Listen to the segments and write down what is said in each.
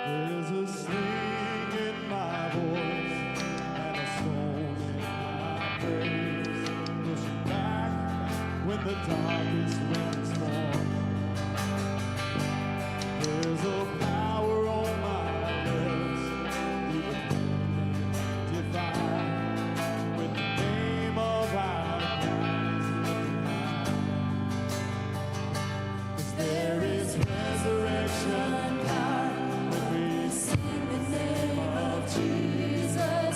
There's a sing in my voice and a song in my praise. Pushing back when the darkest winds fall. There's a power on my lips, even divine, with the name of our God lifted high. 'Cause there is resurrection power when we sing the name of Jesus.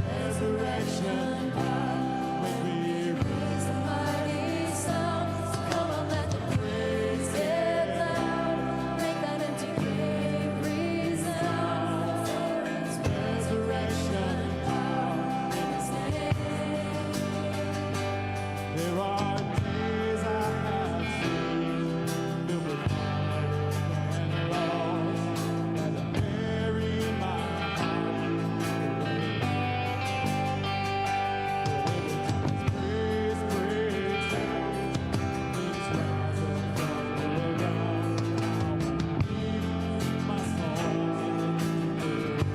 Resurrection power when we raise the mighty sound. So come on, let the praise get loud. Make that empty grave resound. There is resurrection power in His name. There are days I have seen filled with heartache and loss that bury my heart away. But every time His praise breaks out, things rise up from the ground. I won't leave my songs in the grave.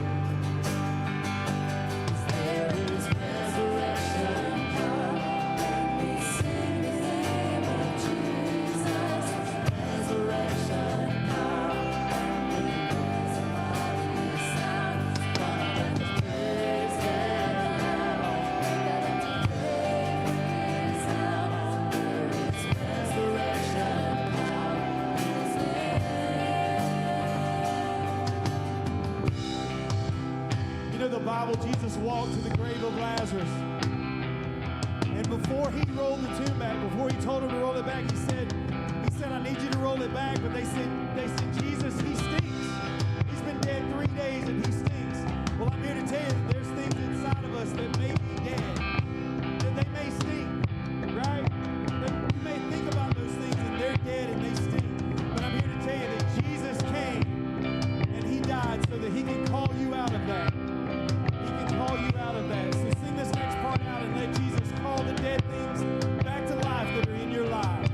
'Cause there is resurrection power when we sing the name of Jesus. Resurrection power when we raise a mighty sound. Come on, let the praise get loud. Make that empty grave resound. There is resurrection power in His name. You know the Bible, Jesus walked to the grave of Lazarus. And before he rolled the tomb back, before he told him to roll it back, he said, I need you to roll it back. But they said, Jesus, he stinks. He's been dead 3 days and he stinks. Well, I'm here to tell you that there's things inside of us that may be dead, that they may stink, right? That you may think about those things and they're dead and they stink. But I'm here to tell you that Jesus came and he died so that he can call you out of that. He can call you out of that. So sing this next part out and let Jesus call the dead things back to life that are in your life.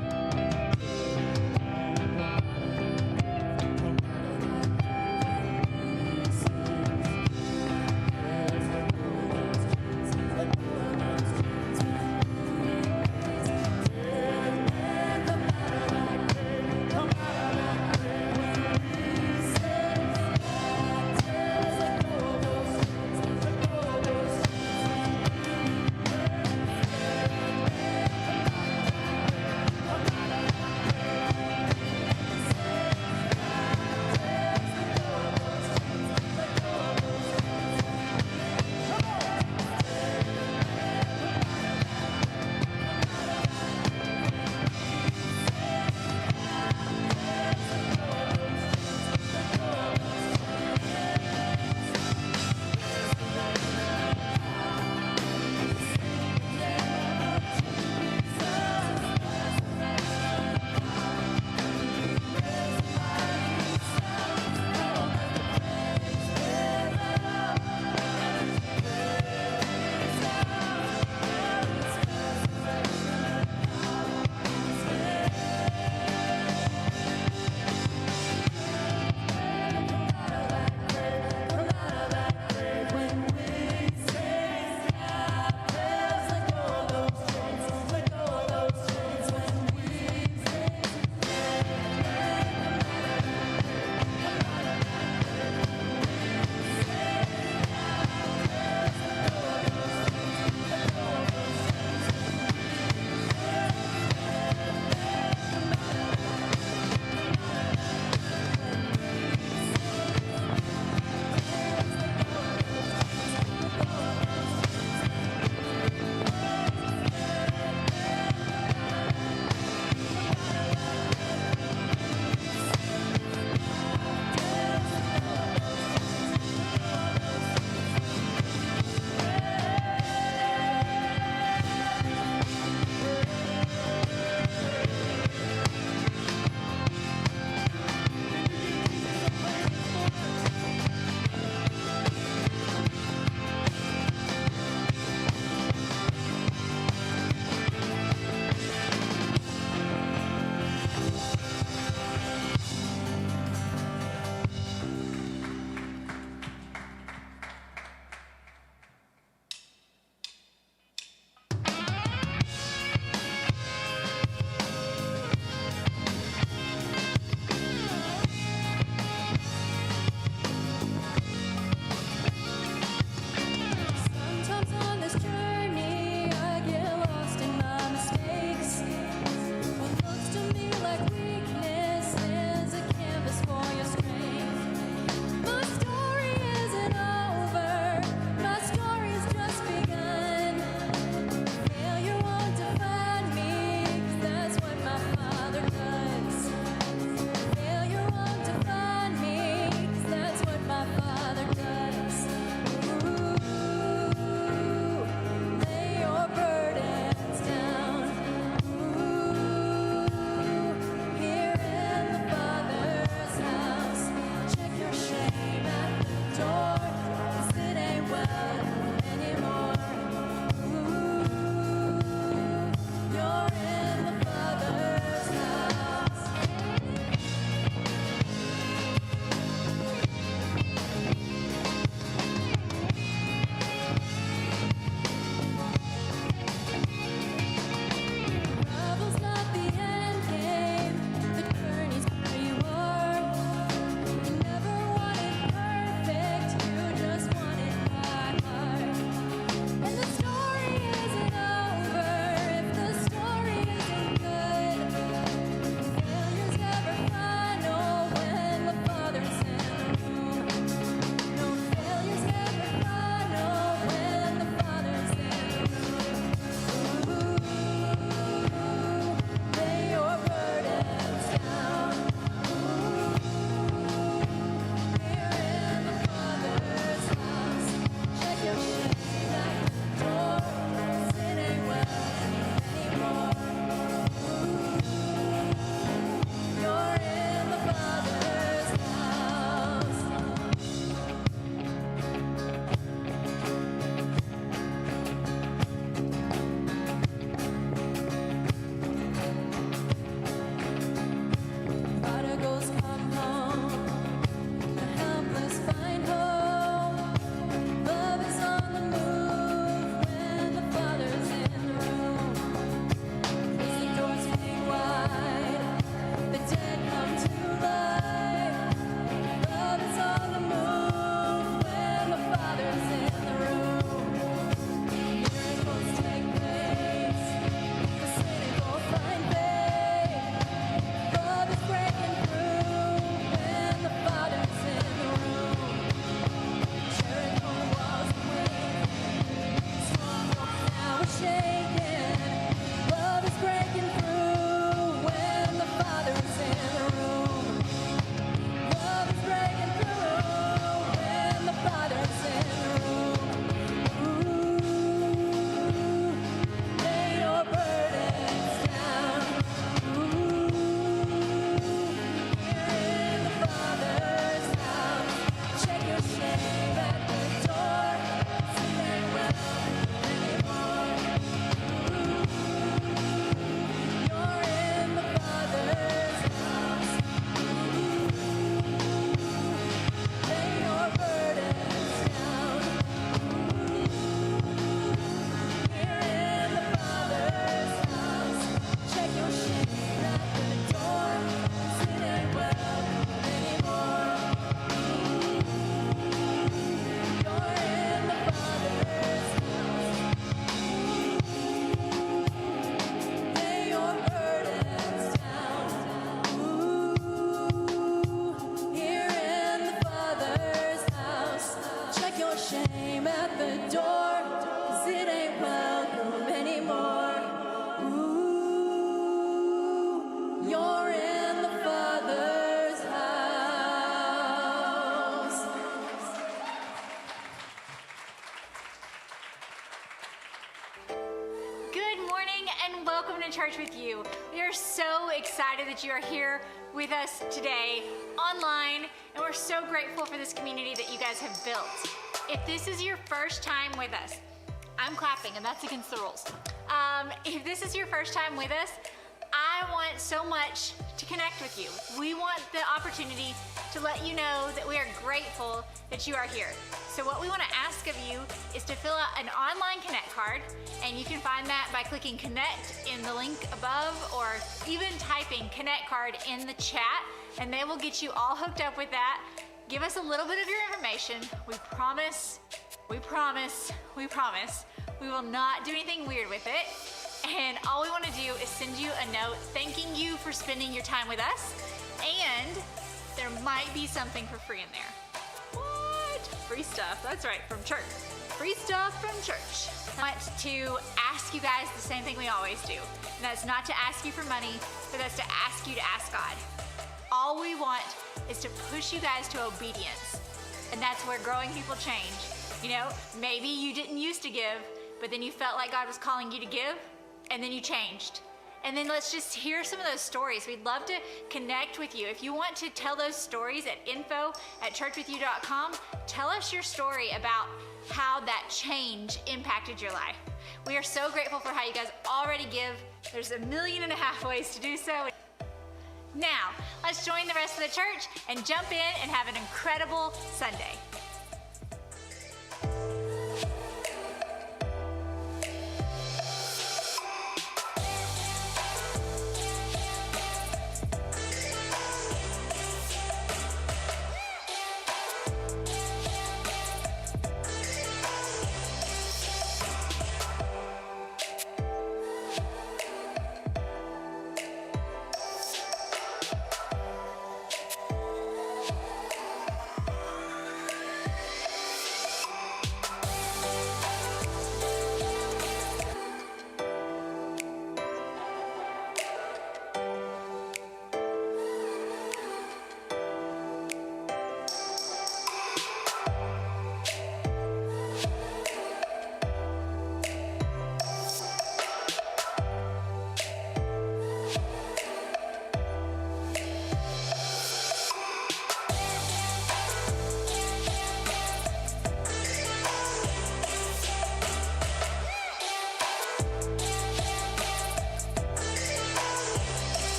welcome to Church with You. We are so excited that you are here with us today online, and we're so grateful for this community that you guys have built. If this is your first time with us, I'm clapping and that's against the rules. If this is your first time with us, I want so much to connect with you. We want the opportunity to let you know that we are grateful that you are here. So what we want to ask of you is to fill out an online Connect card, and you can find that by clicking Connect in the link above, or even typing Connect card in the chat, and they will get you all hooked up with that. Give us a little bit of your information. We promise, we promise, we promise, we will not do anything weird with it. And all we want to do is send you a note thanking you for spending your time with us, and there might be something for free in there. What? Free stuff, that's right, from church. Free stuff from church. I want to ask you guys the same thing we always do, and that's not to ask you for money, but that's to ask you to ask God. All we want is to push you guys to obedience, and that's where growing people change. You know, maybe you didn't used to give, but then you felt like God was calling you to give, and then you changed. And then let's just hear some of those stories. We'd love to connect with you. If you want to tell those stories at info@churchwithyou.com, tell us your story about how that change impacted your life. We are so grateful for how you guys already give. There's 1.5 million ways to do so. Now, let's join the rest of the church and jump in and have an incredible Sunday.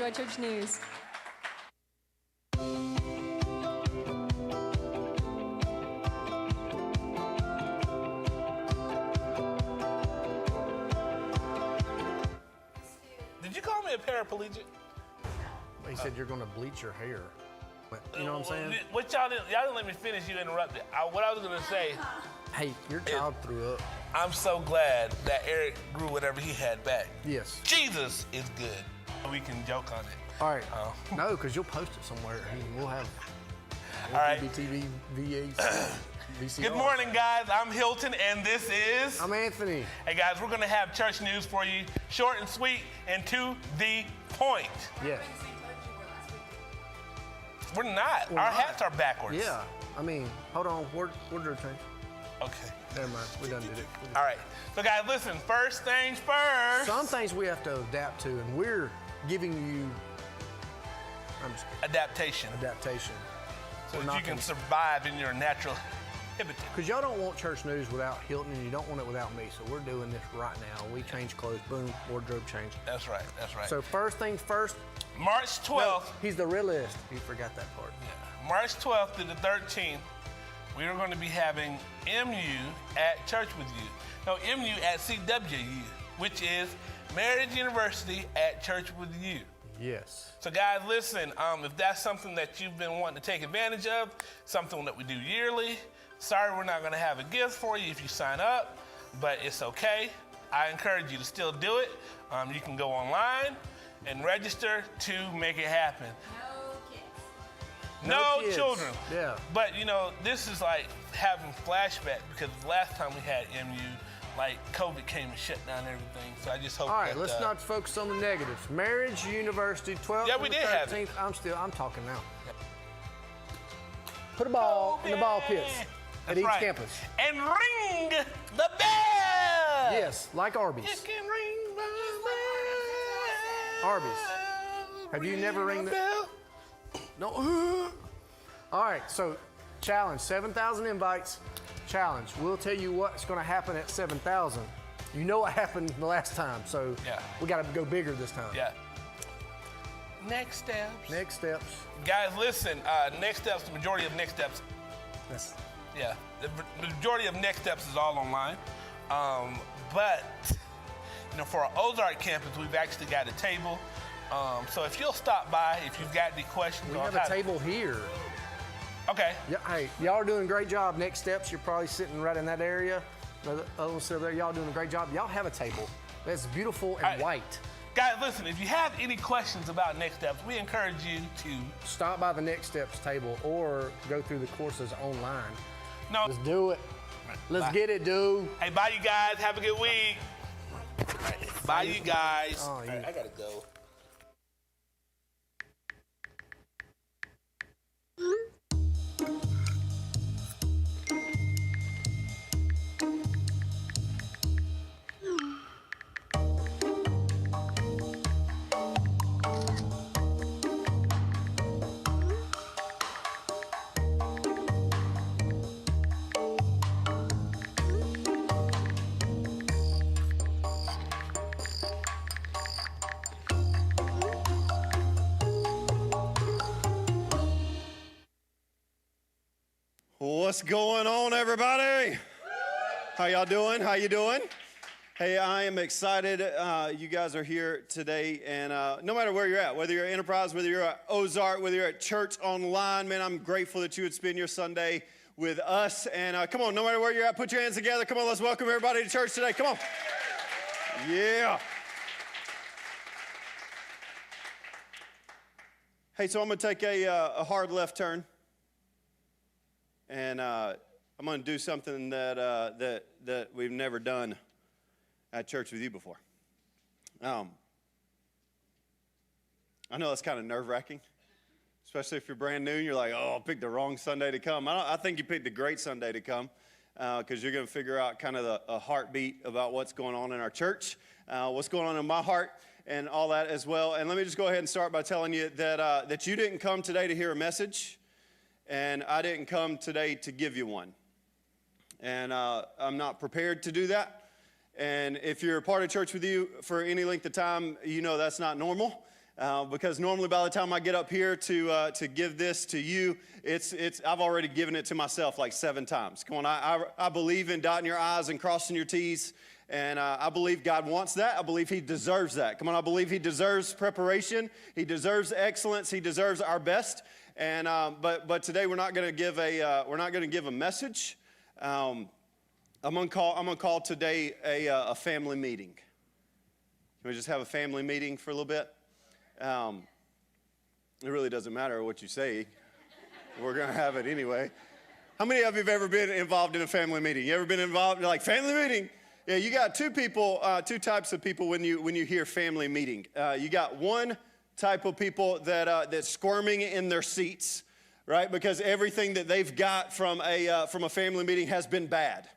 enjoy church news. Did you call me a paraplegic? He said you're going to bleach your hair. You know what I'm saying? What y'all didn't let me finish. You interrupted. What I was gonna say. Hey, your child threw up. I'm so glad that Eric grew whatever he had back. Yes. Jesus is good. We can joke on it. All right. No, because you'll post it somewhere. And we'll have All right. LGBTV, VAs, VCR. Good morning, guys. I'm Hilton, and this is. I'm Anthony. Hey, guys, we're gonna have church news for you, short and sweet, and to the point. Yes. We're not. Our hats are backwards. Yeah. I mean, hold on. Where did it change? Okay. Never mind. We done did it. All right. So, guys, listen. First things first. Some things we have to adapt to, and we're giving you Adaptation. adaptation. So We're that you not can gonna- survive in your natural habitat. Because y'all don't want church news without Hilton, and you don't want it without me. So we're doing this right now. We change clothes. Boom. Wardrobe change. That's right. That's right. So first things first. March 12th. He's the realist. You forgot that part. March 12th to the 13th, we are going to be having MU at Church with You. No, MU at CWU, which is Marriage University at Church with You. Yes. So, guys, listen, if that's something that you've been wanting to take advantage of, something that we do yearly, sorry we're not going to have a gift for you if you sign up, but it's okay. I encourage you to still do it. You can go online and register to make it happen. No kids. children. Yeah. But, you know, this is like having flashback because the last time we had MU, like COVID came and shut down everything. So I just hope All right, that, let's not focus on the negatives. Marriage University, 12th Yeah, to we the did have it. 13th. I'm talking now. Put a ball in the ball pits at That's each right. campus. And ring the bell. Yes, like You Arby's. can ring the bell. Arby's. Have you never Ring ring the the- bell? No. All right, so challenge, 7,000 invites. Challenge. We'll tell you what's going to happen at 7,000. You know what happened the last time, so Yeah. we got to go bigger this time. Yeah. Next steps. Next steps. Guys, listen. Next steps. The majority of next steps. That's Yeah, the majority of next steps is all online. But you know, for our Ozark campus, we've actually got a table. So if you'll stop by, if you've got any questions, we on have how a table here. Okay. Yeah, hey, y'all are doing a great job. Next steps, you're probably sitting right in that area. The other one still there. Y'all doing a great job. Y'all have a table that's beautiful and All right. white. Guys, listen. If you have any questions about next steps, we encourage you to. Stop by the Next Steps table or go through the courses online. No. Let's do it. Let's Bye. get it, dude. Hey, bye, you guys. Have a good week. Bye, you guys. Oh, All right, yeah. I gotta go. What's going on, everybody? How y'all doing? How you doing? Hey, I am excited you guys are here today, and no matter where you're at, whether you're at Enterprise, whether you're at Ozark, whether you're at church online, man, I'm grateful that you would spend your Sunday with us. And come on, no matter where you're at, put your hands together. Come on, let's welcome everybody to church today. Come on. Yeah. Hey, so I'm going to take a hard left turn. And I'm going to do something that we've never done at church with you before. I know that's kind of nerve-wracking, especially if you're brand new and you're like, oh, I picked the wrong Sunday to come. I think you picked a great Sunday to come because you're going to figure out kind of a heartbeat about what's going on in our church, what's going on in my heart, and all that as well. And let me just go ahead and start by telling you that you didn't come today to hear a message. And I didn't come today to give you one. And I'm not prepared to do that. And if you're a part of church with you for any length of time, you know that's not normal. Because normally by the time I get up here to give this to you, I've already given it to myself like 7 times. Come on, I believe in dotting your I's and crossing your T's, and I believe God wants that. I believe He deserves that. Come on, I believe He deserves preparation. He deserves excellence. He deserves our best. And but today we're not going to give a message. I'm going to call today a family meeting. Can we just have a family meeting for a little bit? It really doesn't matter what you say. We're going to have it anyway. How many of you have ever been involved in a family meeting? You ever been involved in like family meeting? Yeah, you got two types of people when you hear family meeting. You got one type of people that's squirming in their seats, right? Because everything that they've got from a family meeting has been bad.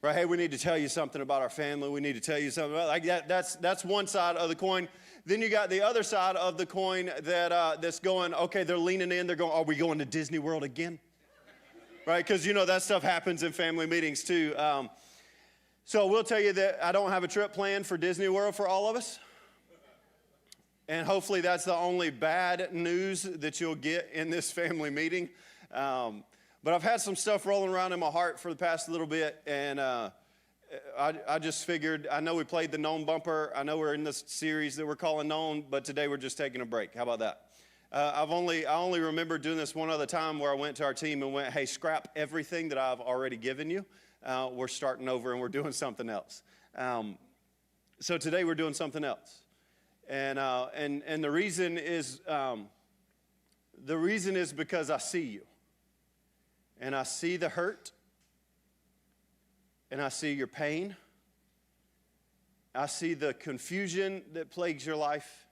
Right? Hey, we need to tell you something about our family. We need to tell you something about like that. That's one side of the coin. Then you got the other side of the coin that's going, okay, they're leaning in. They're going, are we going to Disney World again? Right? Because, that stuff happens in family meetings too. So we'll tell you that I don't have a trip planned for Disney World for all of us. And hopefully that's the only bad news that you'll get in this family meeting. But I've had some stuff rolling around in my heart for the past little bit, and I just figured, I know we played the Known bumper. I know we're in this series that we're calling Known, but today we're just taking a break. How about that? I only remember doing this one other time where I went to our team and went, hey, scrap everything that I've already given you. We're starting over and we're doing something else. So today we're doing something else. And the reason is because I see you. And I see the hurt, and I see your pain. I see the confusion that plagues your life,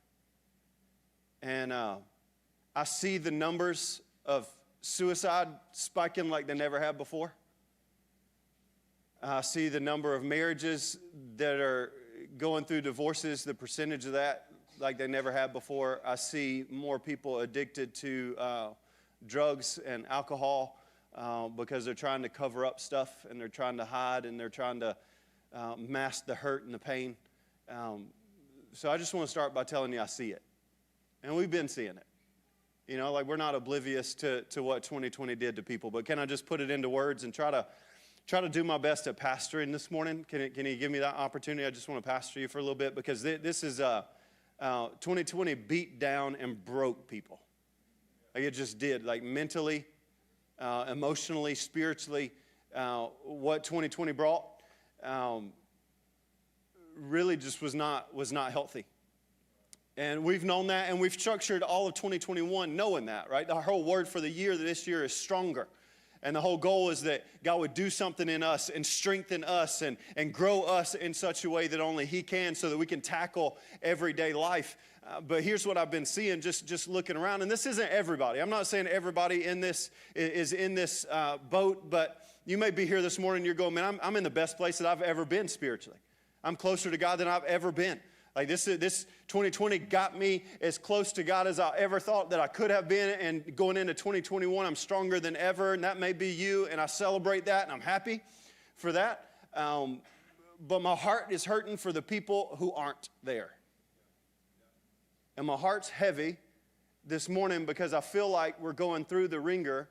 and I see the numbers of suicide spiking like they never have before. I see the number of marriages that are going through divorces, the percentage of that like they never have before. I see more people addicted to drugs and alcohol. Because they're trying to cover up stuff and they're trying to hide and they're trying to mask the hurt and the pain. So I just want to start by telling you I see it. And we've been seeing it. Like we're not oblivious to what 2020 did to people. But can I just put it into words and try to do my best at pastoring this morning? Can you give me that opportunity? I just want to pastor you for a little bit because this is 2020 beat down and broke people. Like it just did, like mentally. Emotionally, spiritually, what 2020 brought really just was not healthy. And we've known that, and we've structured all of 2021 knowing that, right? Our whole word for the year this year is stronger. And the whole goal is that God would do something in us and strengthen us and grow us in such a way that only He can so that we can tackle everyday life. But here's what I've been seeing just looking around. And this isn't everybody. I'm not saying everybody in this is in this boat, but you may be here this morning and you're going, man, I'm in the best place that I've ever been spiritually. I'm closer to God than I've ever been. Like this 2020 got me as close to God as I ever thought that I could have been. And going into 2021, I'm stronger than ever. And that may be you. And I celebrate that. And I'm happy for that. But my heart is hurting for the people who aren't there. And my heart's heavy this morning because I feel like we're going through the ringer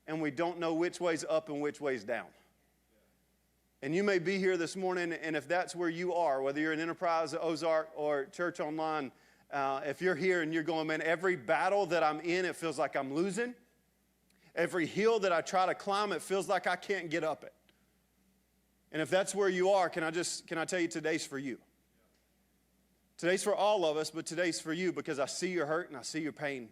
and we don't know which way's up and which way's down. And you may be here this morning, and if that's where you are, whether you're in Enterprise, Ozark, or Church Online, if you're here and you're going, man, every battle that I'm in, it feels like I'm losing. Every hill that I try to climb, it feels like I can't get up it. And if that's where you are, can I tell you today's for you? Today's for all of us, but today's for you because I see your hurt and I see your pain.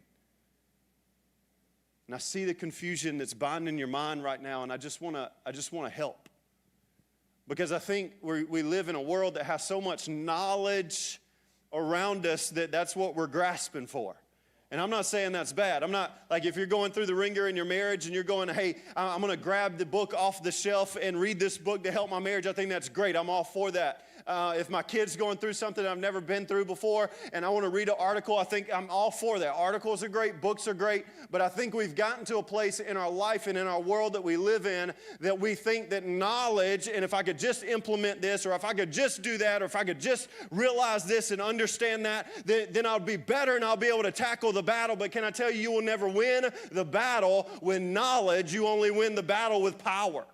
And I see the confusion that's binding your mind right now, and I just want to help. Because I think we live in a world that has so much knowledge around us that's what we're grasping for. And I'm not saying that's bad. I'm not, like if you're going through the ringer in your marriage and you're going, hey, I'm going to grab the book off the shelf and read this book to help my marriage, I think that's great. I'm all for that. If my kid's going through something I've never been through before and I want to read an article, I think I'm all for that. Articles are great, books are great, but I think we've gotten to a place in our life and in our world that we live in that we think that knowledge, and if I could just implement this, or if I could just do that, or if I could just realize this and understand that, then I'll be better and I'll be able to tackle the battle. But can I tell you, you will never win the battle with knowledge. You only win the battle with power.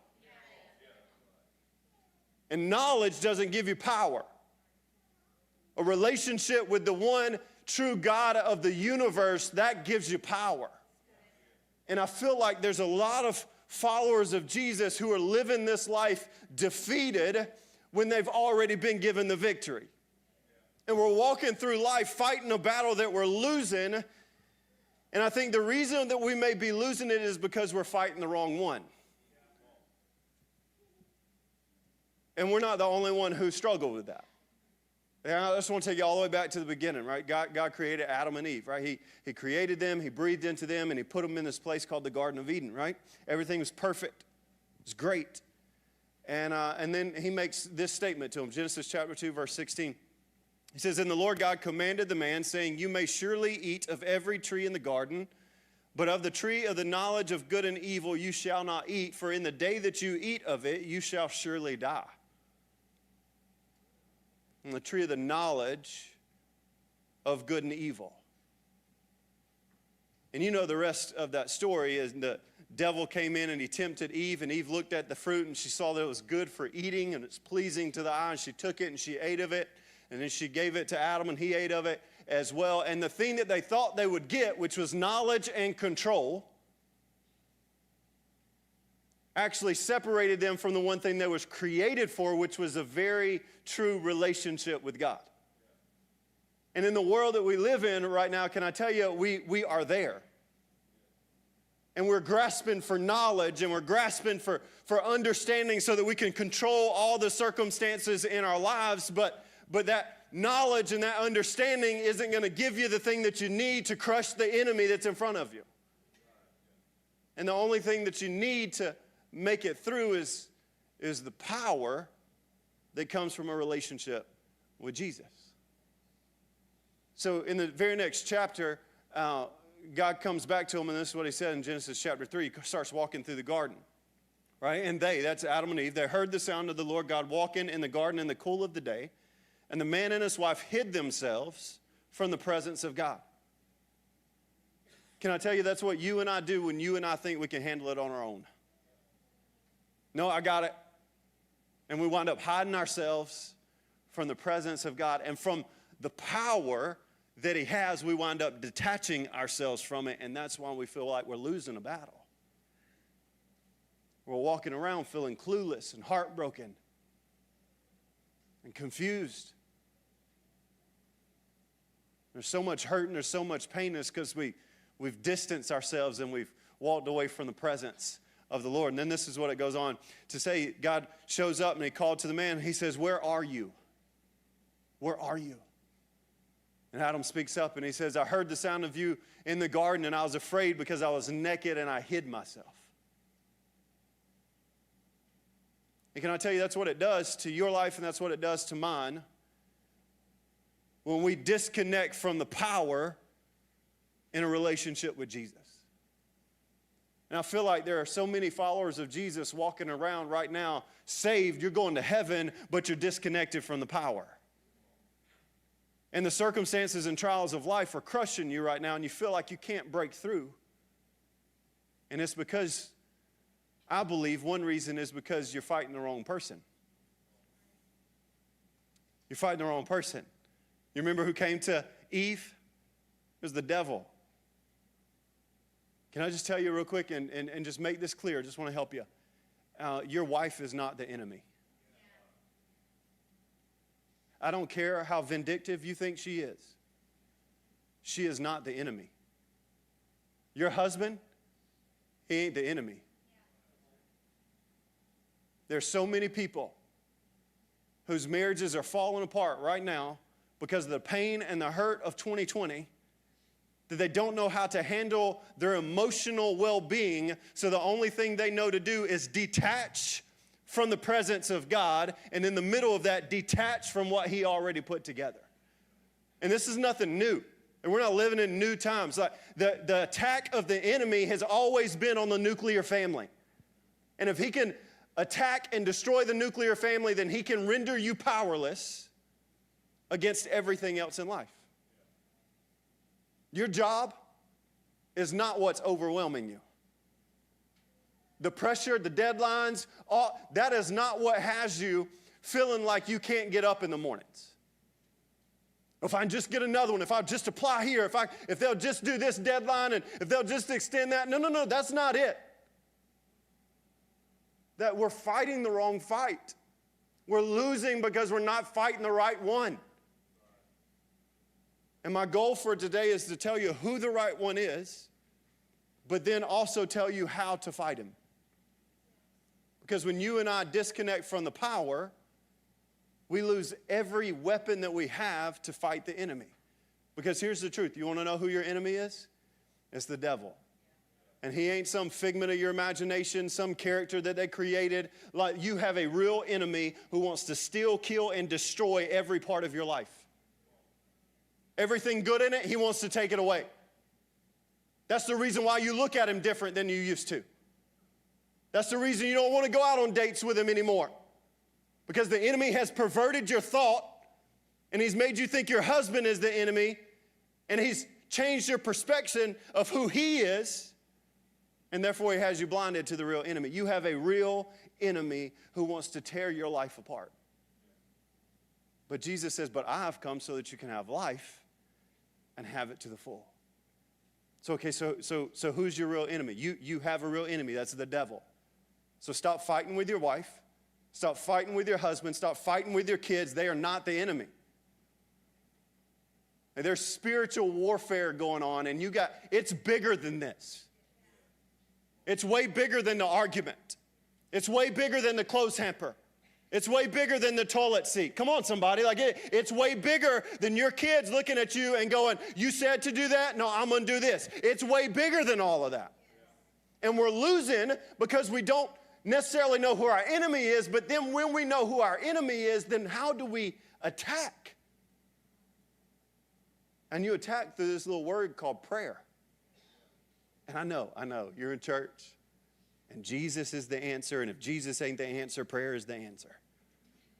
And knowledge doesn't give you power. A relationship with the one true God of the universe, that gives you power. And I feel like there's a lot of followers of Jesus who are living this life defeated when they've already been given the victory. And we're walking through life fighting a battle that we're losing. And I think the reason that we may be losing it is because we're fighting the wrong one. And we're not the only one who struggled with that. And I just want to take you all the way back to the beginning, right? God created Adam and Eve, right? He created them, he breathed into them, and he put them in this place called the Garden of Eden, right? Everything was perfect. It was great. And then he makes this statement to them, Genesis chapter 2, verse 16. He says, "And the Lord God commanded the man, saying, you may surely eat of every tree in the garden, but of the tree of the knowledge of good and evil you shall not eat, for in the day that you eat of it, you shall surely die." And the tree of the knowledge of good and evil. And you know the rest of that story is the devil came in and he tempted Eve, and Eve looked at the fruit and she saw that it was good for eating and it's pleasing to the eye, and she took it and she ate of it, and then she gave it to Adam and he ate of it as well. And the thing that they thought they would get, which was knowledge and control, actually separated them from the one thing they was created for, which was a very true relationship with God. And in the world that we live in right now, can I tell you, we are there. And we're grasping for knowledge, and we're grasping for understanding so that we can control all the circumstances in our lives, but that knowledge and that understanding isn't going to give you the thing that you need to crush the enemy that's in front of you. And the only thing that you need to make it through is the power that comes from a relationship with Jesus. So in the very next chapter, God comes back to him, and this is what he said in Genesis chapter 3. He starts walking through the garden, right? And that's Adam and Eve, they heard the sound of the Lord God walking in the garden in the cool of the day, and the man and his wife hid themselves from the presence of God. Can I tell you, that's what you and I do when you and I think we can handle it on our own. No, I got it. And we wind up hiding ourselves from the presence of God. And from the power that he has, we wind up detaching ourselves from it. And that's why we feel like we're losing a battle. We're walking around feeling clueless and heartbroken and confused. There's so much hurt and there's so much pain. It's because we've distanced ourselves and we've walked away from the presence of the Lord. And then this is what it goes on to say. God shows up and he called to the man. He says, "Where are you? Where are you?" And Adam speaks up and he says, "I heard the sound of you in the garden, and I was afraid because I was naked and I hid myself." And can I tell you, that's what it does to your life, and that's what it does to mine. When we disconnect from the power in a relationship with Jesus. And I feel like there are so many followers of Jesus walking around right now, saved, you're going to heaven, but you're disconnected from the power. And the circumstances and trials of life are crushing you right now, and you feel like you can't break through. And it's because, I believe, one reason is because you're fighting the wrong person. You're fighting the wrong person. You remember who came to Eve? It was the devil. Can I just tell you real quick and just make this clear? I just want to help you. Your wife is not the enemy. I don't care how vindictive you think she is. She is not the enemy. Your husband, he ain't the enemy. There's so many people whose marriages are falling apart right now because of the pain and the hurt of 2020, that they don't know how to handle their emotional well-being, so the only thing they know to do is detach from the presence of God, and in the middle of that, detached from what he already put together. And this is nothing new. And we're not living in new times. Like the attack of the enemy has always been on the nuclear family. And if he can attack and destroy the nuclear family, then he can render you powerless against everything else in life. Your job is not what's overwhelming you. The pressure, the deadlines, that is not what has you feeling like you can't get up in the mornings. If I just get another one, if I just apply here, if they'll just do this deadline, and if they'll just extend that. No, that's not it. That we're fighting the wrong fight. We're losing because we're not fighting the right one. And my goal for today is to tell you who the right one is, but then also tell you how to fight him. Because when you and I disconnect from the power, we lose every weapon that we have to fight the enemy. Because here's the truth. You want to know who your enemy is? It's the devil. And he ain't some figment of your imagination, some character that they created. Like, you have a real enemy who wants to steal, kill, and destroy every part of your life. Everything good in it, he wants to take it away. That's the reason why you look at him different than you used to. That's the reason you don't want to go out on dates with him anymore. Because the enemy has perverted your thought, and he's made you think your husband is the enemy, and he's changed your perception of who he is, and therefore he has you blinded to the real enemy. You have a real enemy who wants to tear your life apart. But Jesus says, but I have come so that you can have life and have it to the full. So, okay, so who's your real enemy? You have a real enemy. That's the devil. So stop fighting with your wife. Stop fighting with your husband. Stop fighting with your kids. They are not the enemy. And there's spiritual warfare going on, and it's bigger than this. It's way bigger than the argument. It's way bigger than the clothes hamper. It's way bigger than the toilet seat. Come on, somebody. It's way bigger than your kids looking at you and going, you said to do that? No, I'm going to do this. It's way bigger than all of that. And we're losing because we don't necessarily know who our enemy is, but then when we know who our enemy is, then how do we attack? And you attack through this little word called prayer. And I know, you're in church, and Jesus is the answer, and if Jesus ain't the answer, prayer is the answer.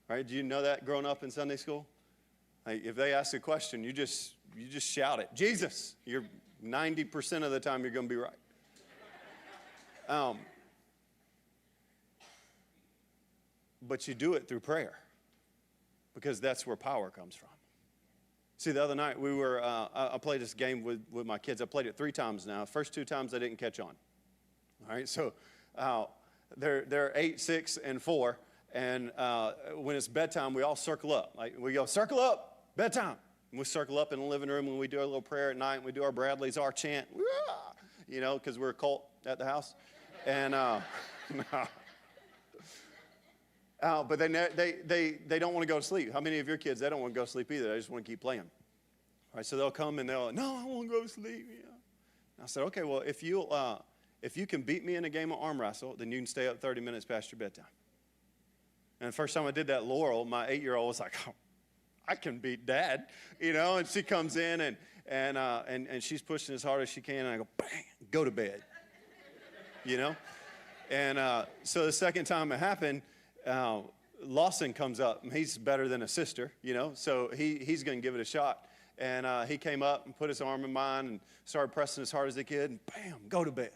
Right? Did you know that growing up in Sunday school? Like, if they ask a question, you just shout it. Jesus! You're 90% of the time you're going to be right. But you do it through prayer, because that's where power comes from. See, the other night I played this game with my kids. I played it 3 times now. First 2 times I didn't catch on. All right, so they're 8, 6, and 4. And when it's bedtime, we all circle up. Like, we go, circle up, bedtime. And we circle up in the living room when we do our little prayer at night. And we do our Bradley's, our chant, you know, because we're a cult at the house. And but they don't want to go to sleep. How many of your kids, they don't want to go to sleep either? They just want to keep playing. All right, so they'll come and they'll, no, I want to go to sleep. Yeah. And I said, okay, well, if you can beat me in a game of arm wrestle, then you can stay up 30 minutes past your bedtime. And the first time I did that, Laurel, my 8-year-old, was like, oh, I can beat Dad, you know. And she comes in and she's pushing as hard as she can, and I go, bang, go to bed, you know. And so the second time it happened, Lawson comes up, and he's better than a sister, you know, so he's going to give it a shot. And he came up and put his arm in mine and started pressing as hard as he could, and bam, go to bed.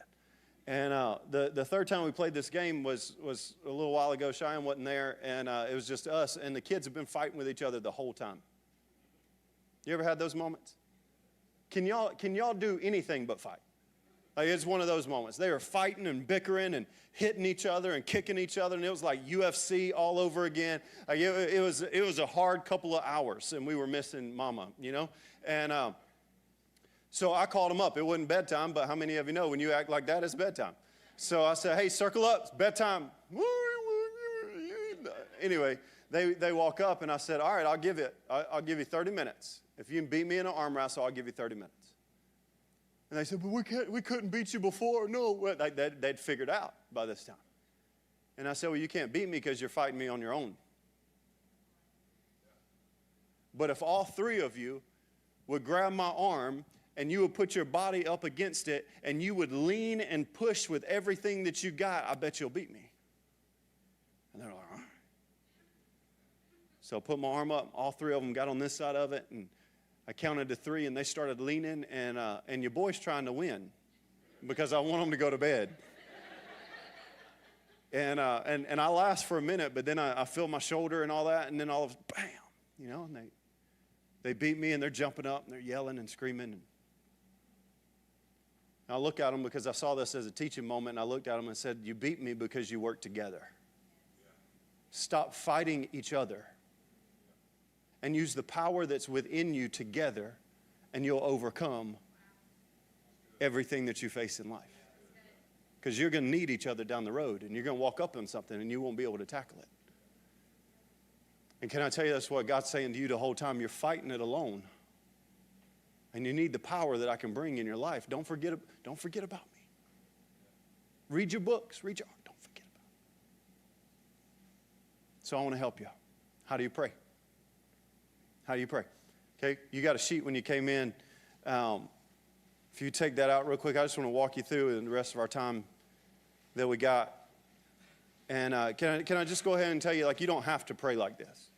And the third time we played this game was a little while ago. Cheyenne wasn't there, and it was just us, and the kids have been fighting with each other the whole time. You ever had those moments? Can y'all do anything but fight? Like, it's one of those moments. They were fighting and bickering and hitting each other and kicking each other, and it was like UFC all over again. Like, it was a hard couple of hours, and we were missing Mama, you know. And so I called them up. It wasn't bedtime, but how many of you know when you act like that, it's bedtime? So I said, hey, circle up, it's bedtime. Anyway, they walk up, and I said, all right, I'll give you 30 minutes. If you can beat me in an arm wrestle, I'll give you 30 minutes. And they said, but we couldn't beat you before. No, they'd figured out by this time. And I said, well, you can't beat me because you're fighting me on your own. But if all three of you would grab my arm and you would put your body up against it and you would lean and push with everything that you got, I bet you'll beat me. And they're like, all right. So I put my arm up. All three of them got on this side of it, and I counted to 3, and they started leaning, and your boy's trying to win because I want them to go to bed. And I last for a minute, but then I feel my shoulder and all that, and then all of bam, you know, and they beat me, and they're jumping up, and they're yelling and screaming. And I look at them because I saw this as a teaching moment, and I looked at them and said, you beat me because you work together. Stop fighting each other and use the power that's within you together, and you'll overcome everything that you face in life. Because you're going to need each other down the road, and you're going to walk up on something, and you won't be able to tackle it. And can I tell you, that's what God's saying to you the whole time. You're fighting it alone, and you need the power that I can bring in your life. Don't forget about me. Read your books. Read your art. Don't forget about me. So I want to help you. How do you pray? How do you pray? Okay, you got a sheet when you came in. If you take that out real quick, I just want to walk you through in the rest of our time that we got. And can I just go ahead and tell you, like, you don't have to pray like this.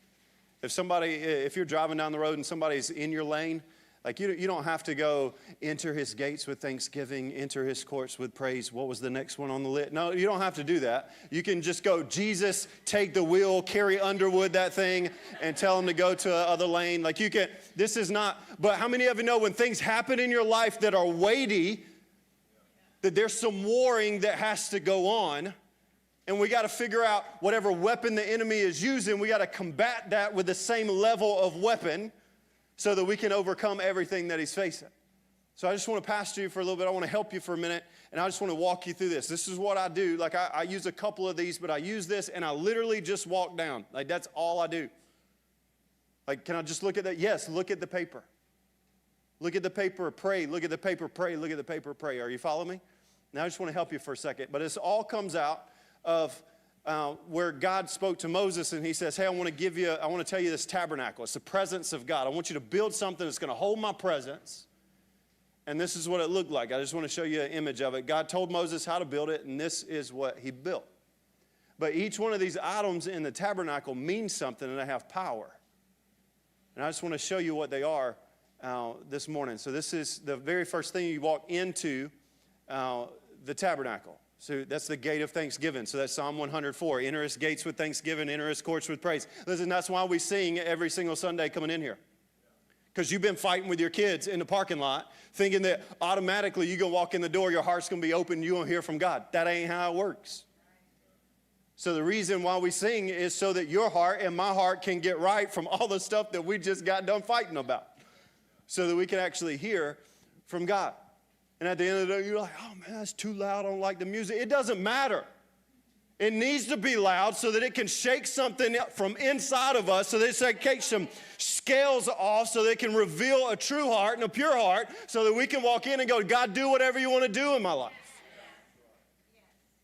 If you're driving down the road and somebody's in your lane, like, you don't have to go enter his gates with thanksgiving, enter his courts with praise. What was the next one on the list? No, you don't have to do that. You can just go, Jesus, take the wheel, Carrie Underwood that thing, and tell him to go to another lane. Like, you can, this is not, but how many of you know when things happen in your life that are weighty, that there's some warring that has to go on, and we got to figure out whatever weapon the enemy is using, we got to combat that with the same level of weapon, so that we can overcome everything that he's facing. So I just want to pastor you for a little bit. I want to help you for a minute, and I just want to walk you through this. This is what I do. Like, I use a couple of these, but I use this, and I literally just walk down. Like, that's all I do. Like, can I just look at that? Yes, look at the paper. Look at the paper, pray. Look at the paper, pray. Look at the paper, pray. Are you following me? Now I just want to help you for a second. But this all comes out of where God spoke to Moses, and he says, hey, I want to tell you this tabernacle. It's the presence of God. I want you to build something that's going to hold my presence. And this is what it looked like. I just want to show you an image of it. God told Moses how to build it, and this is what he built. But each one of these items in the tabernacle means something, and they have power. And I just want to show you what they are this morning. So this is the very first thing you walk into the tabernacle. So that's the gate of thanksgiving. So that's Psalm 104. Enter his gates with thanksgiving, enter his courts with praise. Listen, that's why we sing every single Sunday coming in here. Because you've been fighting with your kids in the parking lot, thinking that automatically you go walk in the door, your heart's going to be open, you're going to hear from God. That ain't how it works. So the reason why we sing is so that your heart and my heart can get right from all the stuff that we just got done fighting about. So that we can actually hear from God. And at the end of the day, you're like, oh, man, that's too loud. I don't like the music. It doesn't matter. It needs to be loud so that it can shake something from inside of us, so that it can take some scales off, so that it can reveal a true heart and a pure heart, so that we can walk in and go, God, do whatever you want to do in my life.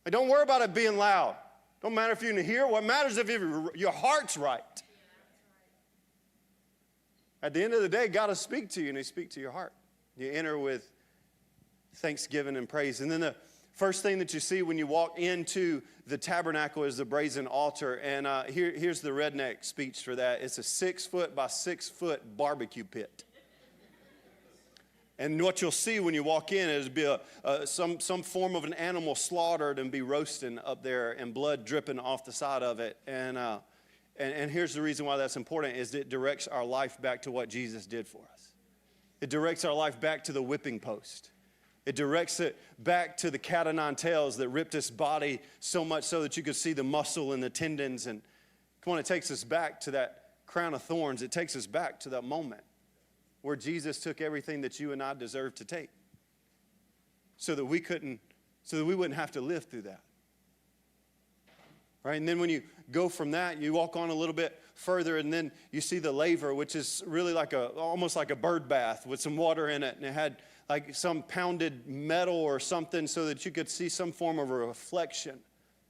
And don't worry about it being loud. Don't matter if you can hear. What matters is if your heart's right. At the end of the day, God will speak to you, and he'll speak to your heart. You enter with thanksgiving and praise. And then the first thing that you see when you walk into the tabernacle is the brazen altar. And here's the redneck speech for that. It's a 6-foot by 6-foot barbecue pit. And what you'll see when you walk in is some form of an animal slaughtered and be roasting up there, and blood dripping off the side of it. And here's the reason why that's important, is it directs our life back to what Jesus did for us. It directs our life back to the whipping post. It directs it back to the cat o' nine tails that ripped his body so much so that you could see the muscle and the tendons. And come on, it takes us back to that crown of thorns. It takes us back to that moment where Jesus took everything that you and I deserve to take, so that we wouldn't have to live through that. Right? And then when you go from that, you walk on a little bit further, and then you see the laver, which is really almost like a bird bath with some water in it, and it had like some pounded metal or something so that you could see some form of a reflection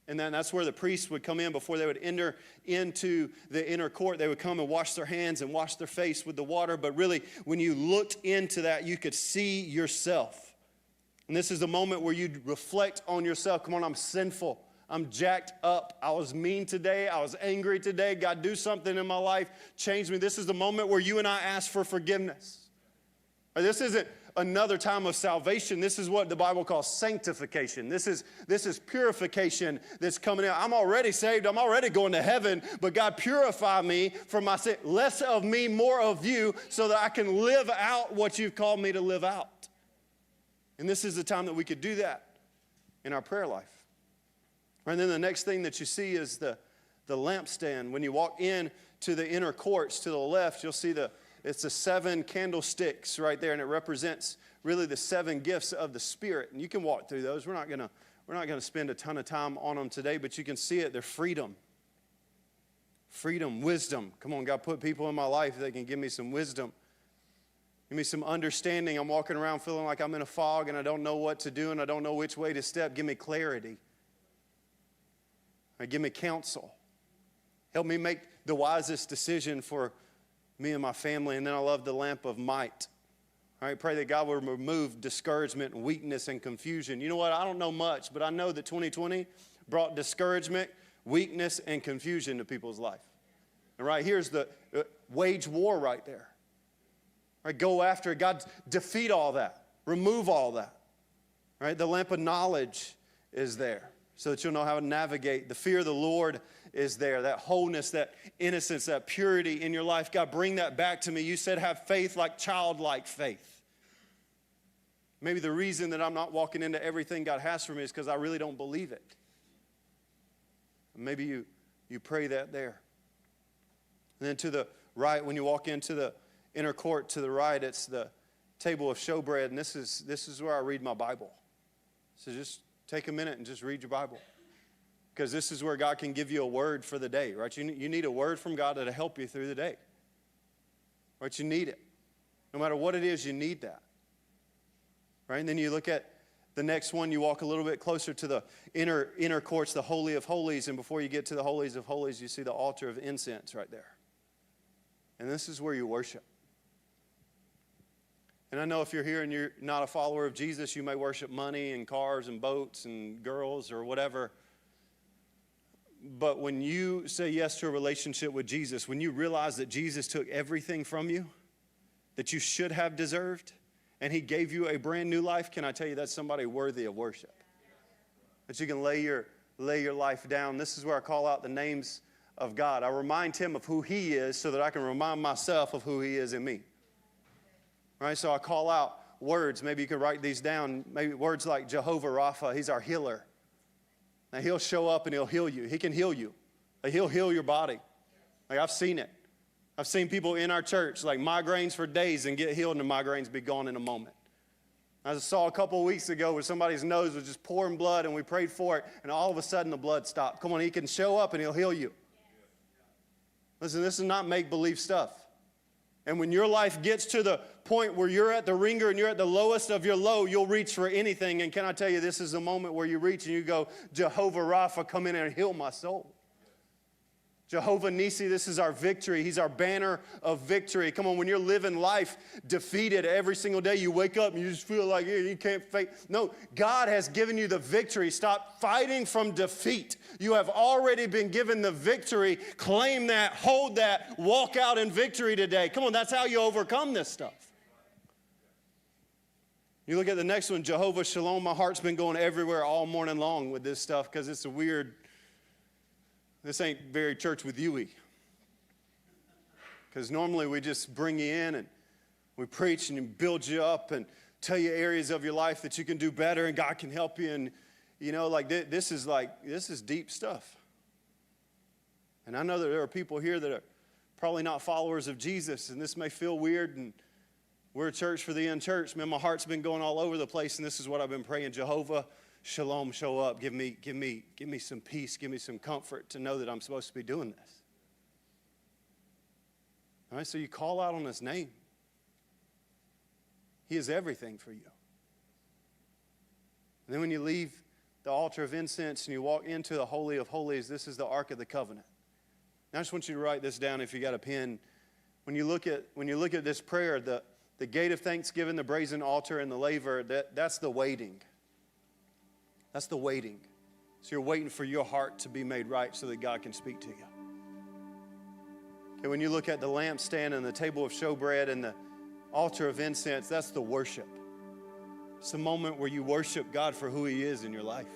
And then that's where the priests would come in before they would enter into the inner court. They would come and wash their hands and wash their face with the water. But really, when you looked into that, you could see yourself. And this is the moment where you reflect on yourself. Come on, I'm sinful. I'm jacked up. I was mean today. I was angry today. God, do something in my life. Change me. This is the moment where you and I ask for forgiveness. This isn't another time of salvation. This is what the Bible calls sanctification. This is purification that's coming out. I'm already saved. I'm already going to heaven. But God, purify me from my sin. Less of me, more of you, so that I can live out what you've called me to live out. And this is the time that we could do that in our prayer life. And then the next thing that you see is the lampstand. When you walk in to the inner courts to the left, you'll see it's the 7 candlesticks right there, and it represents really the 7 gifts of the Spirit. And you can walk through those. We're not gonna spend a ton of time on them today, but you can see it. They're freedom, wisdom. Come on, God, put people in my life that can give me some wisdom. Give me some understanding. I'm walking around feeling like I'm in a fog and I don't know what to do and I don't know which way to step. Give me clarity. Give me counsel. Help me make the wisest decision for me and my family. And then I love the lamp of might. All right, pray that God will remove discouragement and weakness and confusion. You know what? I don't know much, but I know that 2020 brought discouragement, weakness, and confusion to people's life. And right here's the wage war right there. All right, go after it. God, defeat all that. Remove all that. All right, the lamp of knowledge is there, so that you'll know how to navigate. The fear of the Lord is there, that wholeness, that innocence, that purity in your life. God, bring that back to me. You said have faith like childlike faith. Maybe the reason that I'm not walking into everything God has for me is because I really don't believe it. Maybe you pray that there. And then to the right, when you walk into the inner court to the right, it's the table of showbread, and this is where I read my Bible. So just take a minute and just read your Bible. Because this is where God can give you a word for the day, right? You need a word from God that'll help you through the day. Right? You need it. No matter what it is, you need that. Right? And then you look at the next one, you walk a little bit closer to the inner courts, the Holy of Holies, and before you get to the Holies of Holies, you see the altar of incense right there. And this is where you worship. And I know if you're here and you're not a follower of Jesus, you may worship money and cars and boats and girls or whatever. But when you say yes to a relationship with Jesus, when you realize that Jesus took everything from you that you should have deserved, and he gave you a brand new life, can I tell you that's somebody worthy of worship? That you can lay your life down. This is where I call out the names of God. I remind him of who he is so that I can remind myself of who he is in me. Right? So I call out words. Maybe you could write these down. Maybe words like Jehovah Rapha. He's our healer. Now, he'll show up and he'll heal you. He can heal you. Like, he'll heal your body. Like, I've seen it. I've seen people in our church, like migraines for days and get healed and the migraines be gone in a moment. I saw a couple of weeks ago where somebody's nose was just pouring blood and we prayed for it and all of a sudden the blood stopped. Come on, he can show up and he'll heal you. Listen, this is not make-believe stuff. And when your life gets to the point where you're at the ringer and you're at the lowest of your low, you'll reach for anything. And can I tell you, this is the moment where you reach and you go, Jehovah Rapha, come in and heal my soul. Jehovah Nisi, this is our victory. He's our banner of victory. Come on, when you're living life defeated every single day, you wake up and you just feel like you can't fight. No, God has given you the victory. Stop fighting from defeat. You have already been given the victory. Claim that, hold that, walk out in victory today. Come on, that's how you overcome this stuff. You look at the next one, Jehovah Shalom. My heart's been going everywhere all morning long with this stuff because it's a weird. This ain't very church with you-y. Because normally we just bring you in and we preach and build you up and tell you areas of your life that you can do better and God can help you. And, you know, this is deep stuff. And I know that there are people here that are probably not followers of Jesus, and this may feel weird, and we're a church for the unchurched. Man, my heart's been going all over the place, and this is what I've been praying. Jehovah Shalom, show up. Give me some peace. Give me some comfort to know that I'm supposed to be doing this. All right, so you call out on his name. He is everything for you. And then when you leave the altar of incense and you walk into the Holy of Holies, this is the Ark of the Covenant. Now I just want you to write this down if you got a pen. When you look at this prayer, the gate of thanksgiving, the brazen altar, and the laver, that's the waiting. That's the waiting. So you're waiting for your heart to be made right so that God can speak to you. Okay, when you look at the lampstand and the table of showbread and the altar of incense, that's the worship. It's the moment where you worship God for who He is in your life,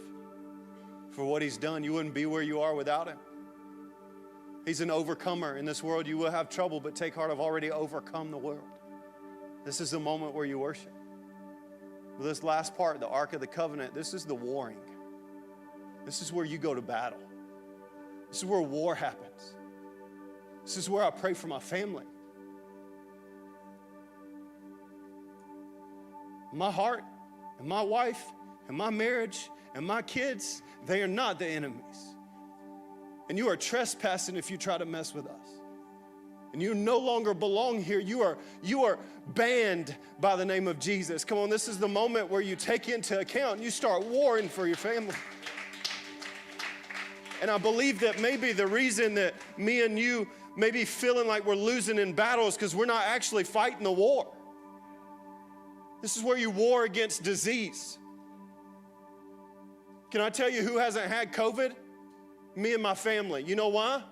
for what He's done. You wouldn't be where you are without Him. He's an overcomer. In this world you will have trouble, but take heart, I've already overcome the world. This is the moment where you worship. Well, this last part, the Ark of the Covenant, this is the warring. This is where you go to battle. This is where war happens. This is where I pray for my family. My heart and my wife and my marriage and my kids, they are not the enemies. And you are trespassing if you try to mess with us. And you no longer belong here. You are banned by the name of Jesus. Come on, this is the moment where you take into account and you start warring for your family. And I believe that maybe the reason that me and you may be feeling like we're losing in battles because we're not actually fighting the war. This is where you war against disease. Can I tell you who hasn't had COVID? Me and my family. You know why?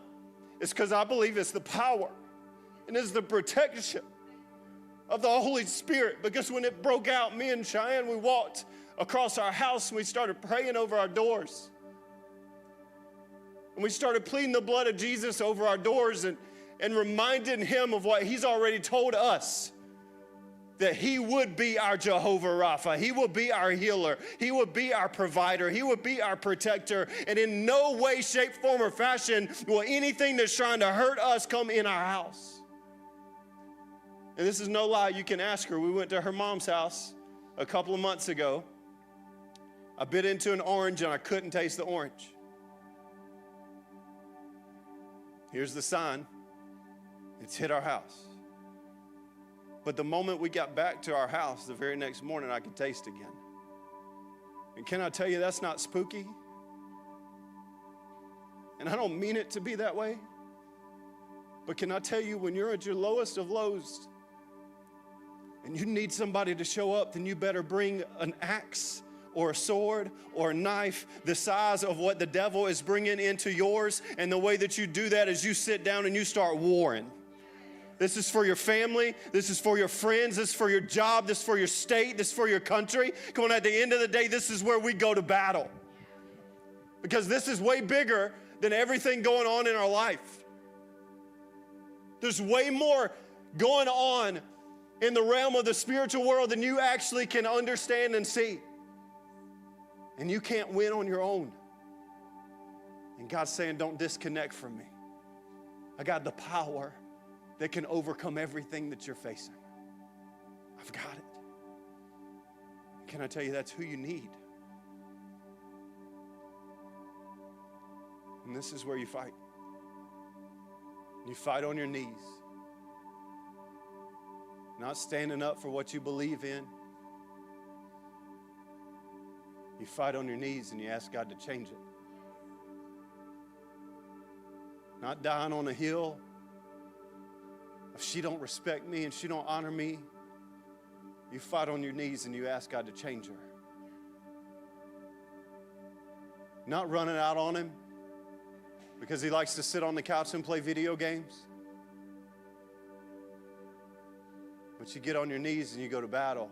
It's because I believe it's the power and it's the protection of the Holy Spirit. Because when it broke out, me and Cheyenne, we walked across our house and we started praying over our doors. And we started pleading the blood of Jesus over our doors and reminding Him of what He's already told us. That He would be our Jehovah Rapha. He will be our healer. He will be our provider. He will be our protector. And in no way, shape, form, or fashion will anything that's trying to hurt us come in our house. And this is no lie. You can ask her. We went to her mom's house a couple of months ago. I bit into an orange and I couldn't taste the orange. Here's the sign. It's hit our house. But the moment we got back to our house, the very next morning, I could taste again. And can I tell you, that's not spooky? And I don't mean it to be that way. But can I tell you, when you're at your lowest of lows and you need somebody to show up, then you better bring an axe or a sword or a knife the size of what the devil is bringing into yours. And the way that you do that is you sit down and you start warring. This is for your family. This is for your friends. This is for your job. This is for your state. This is for your country. Come on, at the end of the day, this is where we go to battle. Because this is way bigger than everything going on in our life. There's way more going on in the realm of the spiritual world than you actually can understand and see. And you can't win on your own. And God's saying, don't disconnect from me. I got the power that can overcome everything that you're facing. I've got it. Can I tell you, that's who you need? And this is where you fight. You fight on your knees. Not standing up for what you believe in. You fight on your knees and you ask God to change it. Not dying on a hill. If she don't respect me and she don't honor me, you fight on your knees and you ask God to change her. Not running out on him because he likes to sit on the couch and play video games. But you get on your knees and you go to battle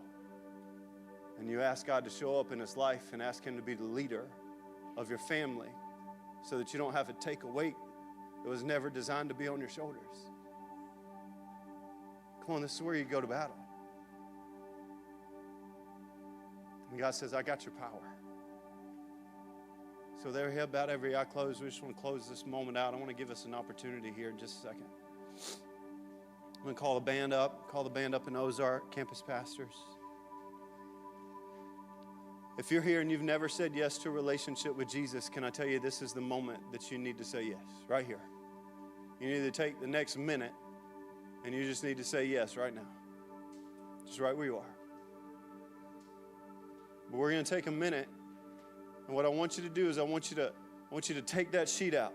and you ask God to show up in his life and ask him to be the leader of your family so that you don't have to take a weight that was never designed to be on your shoulders. Come on, this is where you go to battle. And God says, I got your power. So there, head bowed, every eye closed. We just want to close this moment out. I want to give us an opportunity here in just a second. I'm going to call the band up in Ozark, campus pastors. If you're here and you've never said yes to a relationship with Jesus, can I tell you this is the moment that you need to say yes, right here. You need to take the next minute and you just need to say yes right now. Just right where you are. But we're going to take a minute. And what I want you to do is I want you to take that sheet out.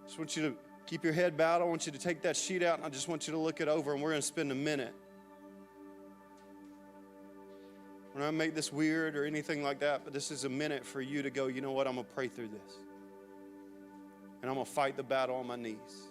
I just want you to keep your head bowed. I want you to take that sheet out, and I just want you to look it over, and we're going to spend a minute. We're not going to make this weird or anything like that, but this is a minute for you to go, you know what, I'm going to pray through this. And I'm going to fight the battle on my knees.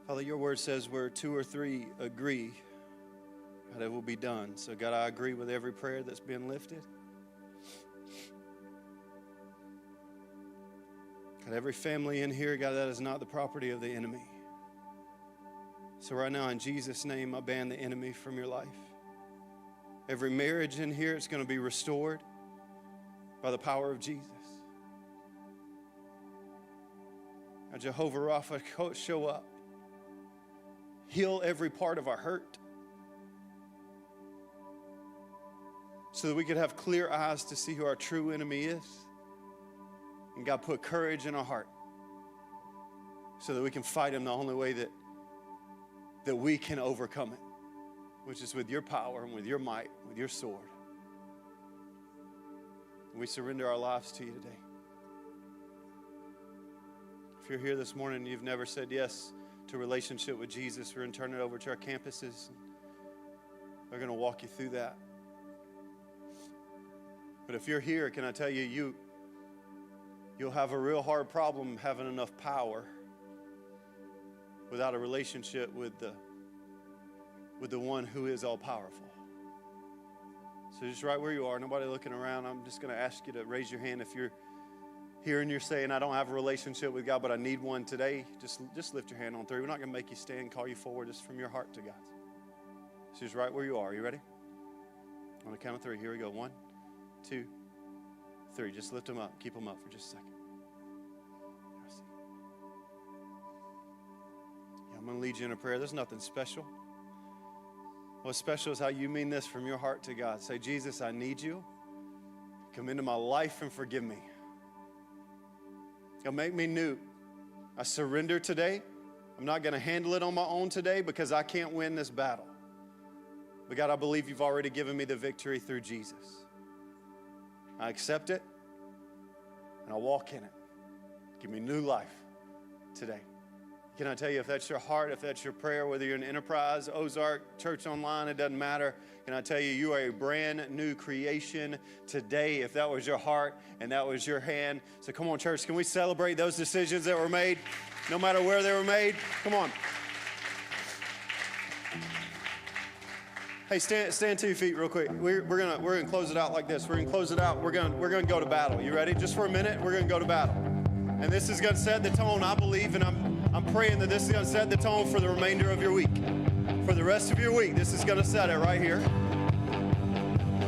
Father, your word says where 2 or 3 agree, God, it will be done. So, God, I agree with every prayer that's been lifted. God, every family in here, God, that is not the property of the enemy. So right now, in Jesus' name, I ban the enemy from your life. Every marriage in here is going to be restored by the power of Jesus. Now, Jehovah Rapha, show up. Heal every part of our hurt so that we could have clear eyes to see who our true enemy is. And God, put courage in our heart so that we can fight him the only way that we can overcome it, which is with your power and with your might, with your sword. We surrender our lives to you today. If you're here this morning and you've never said yes to a relationship with Jesus, we're going to turn it over to our campuses. They're going to walk you through that. But if you're here, can I tell you, you'll have a real hard problem having enough power without a relationship with the one who is all powerful. So just right where you are, nobody looking around, I'm just going to ask you to raise your hand if you're here and you're saying, I don't have a relationship with God, but I need one today. Just lift your hand on 3. We're not going to make you stand, call you forward, just from your heart to God. So just right where you are. You ready? On the count of 3. Here we go. 1, 2, 3. Just lift them up. Keep them up for just a second. Yeah, I'm going to lead you in a prayer. There's nothing special. What's special is how you mean this from your heart to God. Say, Jesus, I need you. Come into my life and forgive me. God, make me new. I surrender today. I'm not going to handle it on my own today because I can't win this battle. But God, I believe you've already given me the victory through Jesus. I accept it and I walk in it. Give me new life today. Can I tell you, if that's your heart, if that's your prayer, whether you're in Enterprise, Ozark, Church Online, it doesn't matter. Can I tell you, you are a brand new creation today if that was your heart and that was your hand. So come on, church, can we celebrate those decisions that were made, no matter where they were made? Come on. Hey, stand to your feet real quick. We're gonna close it out like this. We're gonna close it out. We're gonna go to battle. You ready? Just for a minute, we're gonna go to battle. And this is gonna set the tone, I believe, and I'm praying that this is going to set the tone for the remainder of your week. For the rest of your week, this is going to set it right here.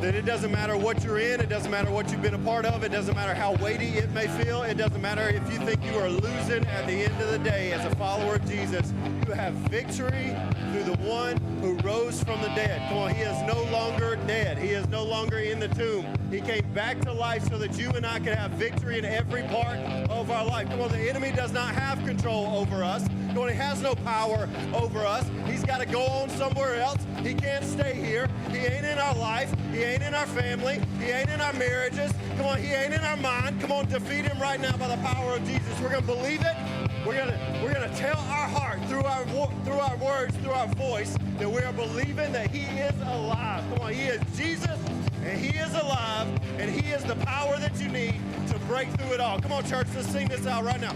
That it doesn't matter what you're in, it doesn't matter what you've been a part of, it doesn't matter how weighty it may feel, it doesn't matter if you think you are losing at the end of the day as a follower of Jesus. You have victory through the one who rose from the dead. Come on, he is no longer dead. He is no longer in the tomb. He came back to life so that you and I can have victory in every part of our life. Come on, the enemy does not have control over us. Come on, he has no power over us. He's got to go on somewhere else. He can't stay here. He ain't in our life. He ain't in our family. He ain't in our marriages. Come on, he ain't in our mind. Come on, defeat him right now by the power of Jesus. We're going to believe it. We're gonna tell our heart through our words, through our voice, that we are believing that he is alive. Come on, he is Jesus, and he is alive, and he is the power that you need to break through it all. Come on, church, let's sing this out right now.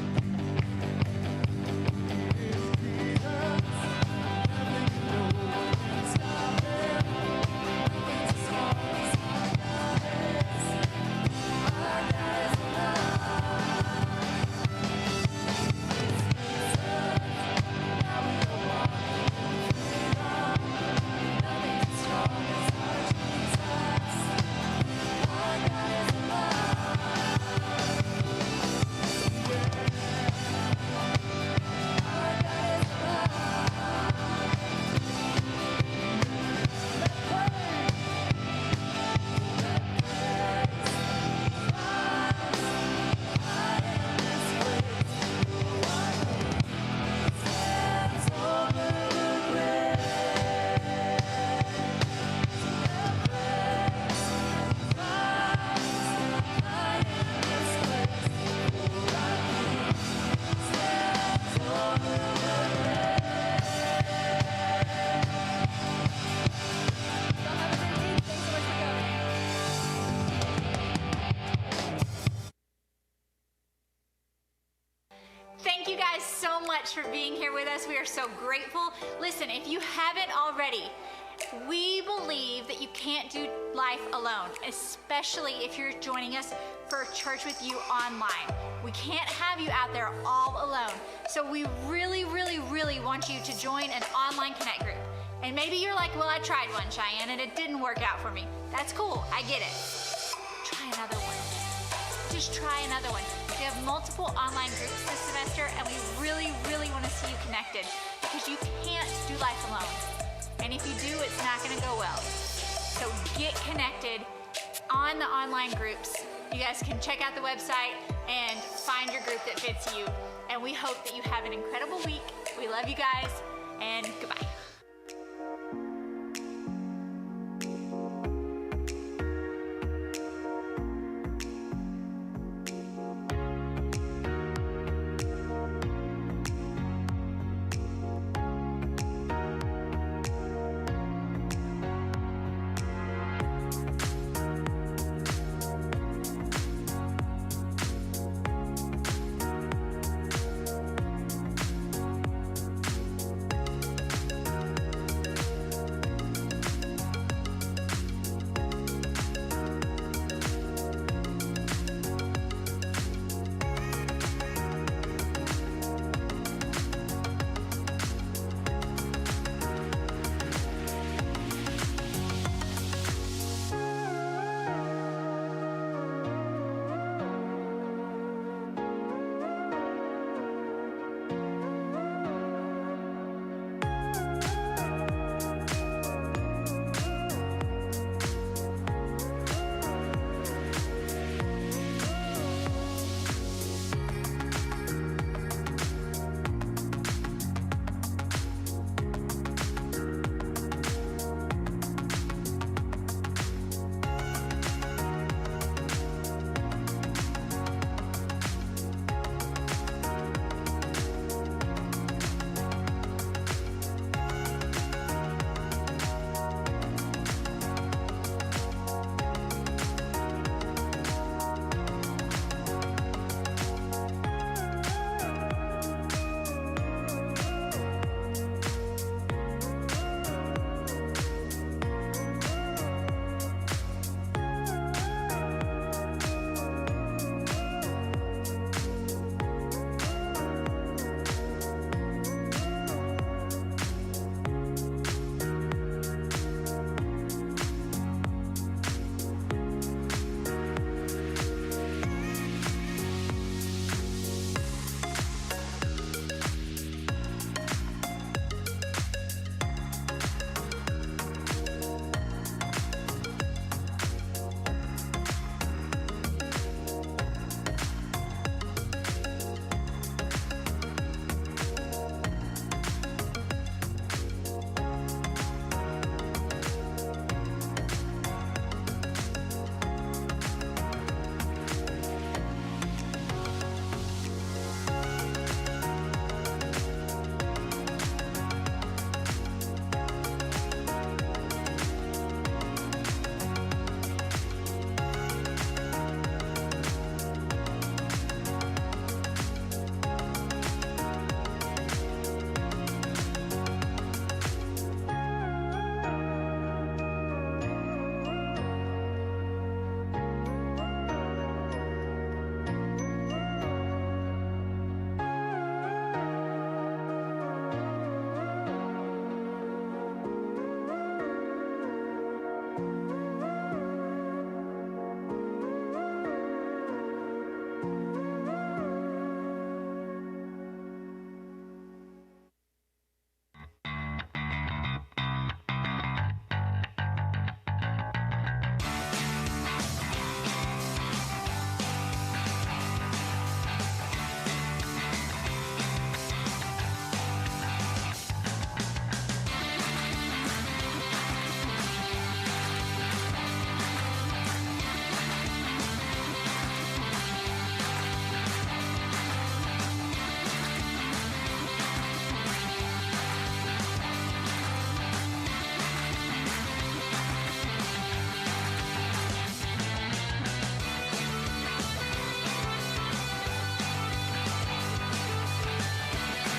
much for being here with us. We are so grateful. Listen, if you haven't already, we believe that you can't do life alone, especially if you're joining us for Church with You online. We can't have you out there all alone. So we really, really, really want you to join an online Connect group. And maybe you're like, well, I tried one, Cheyenne, and it didn't work out for me. That's cool, I get it. Try another one. Just try another one. We have multiple online groups this semester, and we really, really want to see you connected because you can't do life alone. And if you do, it's not going to go well. So get connected on the online groups. You guys can check out the website and find your group that fits you. And we hope that you have an incredible week. We love you guys, and goodbye.